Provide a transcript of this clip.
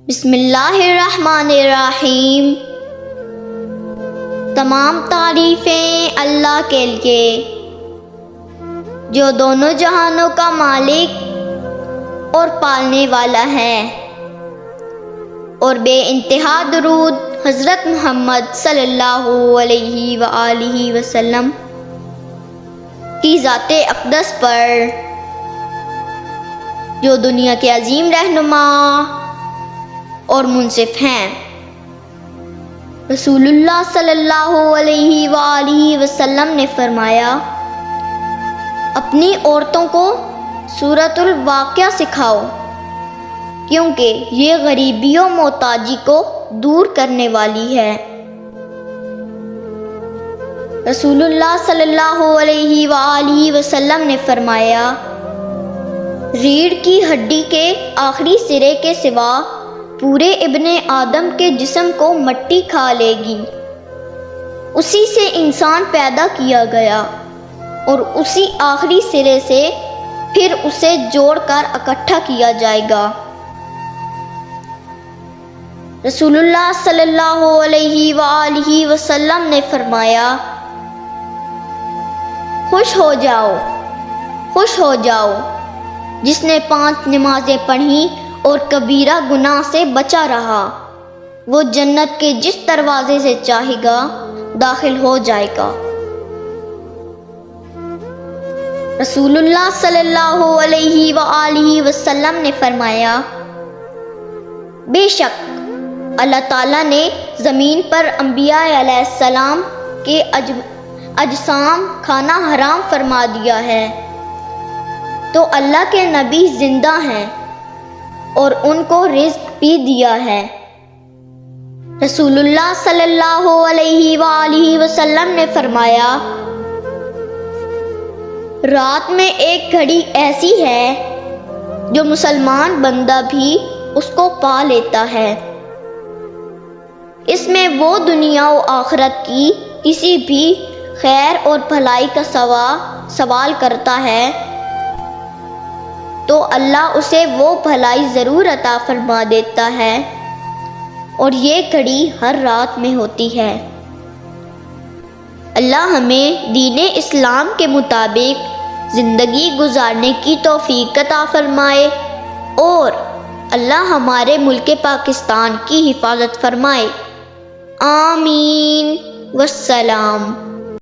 بسم اللہ الرحمن الرحیم۔ تمام تعریفیں اللہ کے لیے جو دونوں جہانوں کا مالک اور پالنے والا ہے، اور بے انتہا درود حضرت محمد صلی اللہ علیہ وآلہ وسلم کی ذات اقدس پر، جو دنیا کے عظیم رہنما اور منصف ہیں۔ رسول اللہ صلی اللہ علیہ وآلہ وسلم نے فرمایا، اپنی عورتوں کو سورۃ الواقعہ سکھاؤ، کیونکہ یہ غریبی و محتاجی کو دور کرنے والی ہے۔ رسول اللہ صلی اللہ علیہ وآلہ وسلم نے فرمایا، ریڑھ کی ہڈی کے آخری سرے کے سوا پورے ابن آدم کے جسم کو مٹی کھا لے گی۔ اسی سے انسان پیدا کیا گیا اور اسی آخری سرے سے پھر اسے جوڑ کر اکٹھا کیا جائے گا۔ رسول اللہ صلی اللہ علیہ وآلہ وسلم نے فرمایا، خوش ہو جاؤ جس نے 5 نمازیں پڑھیں اور کبیرہ گناہ سے بچا رہا، وہ جنت کے جس دروازے سے چاہے گا داخل ہو جائے گا۔ رسول اللہ صلی اللہ علیہ وآلہ وسلم نے فرمایا، بے شک اللہ تعالیٰ نے زمین پر انبیاء علیہ السلام کے اجسام کھانا حرام فرما دیا ہے، تو اللہ کے نبی زندہ ہیں اور ان کو رزق بھی دیا ہے۔ رسول اللہ صلی اللہ علیہ وآلہ وسلم نے فرمایا، رات میں ایک گھڑی ایسی ہے جو مسلمان بندہ بھی اس کو پا لیتا ہے، اس میں وہ دنیا و آخرت کی کسی بھی خیر اور بھلائی کا سوال کرتا ہے تو اللہ اسے وہ بھلائی ضرور عطا فرما دیتا ہے، اور یہ گھڑی ہر رات میں ہوتی ہے۔ اللہ ہمیں دین اسلام کے مطابق زندگی گزارنے کی توفیق عطا فرمائے، اور اللہ ہمارے ملک پاکستان کی حفاظت فرمائے۔ آمین والسلام۔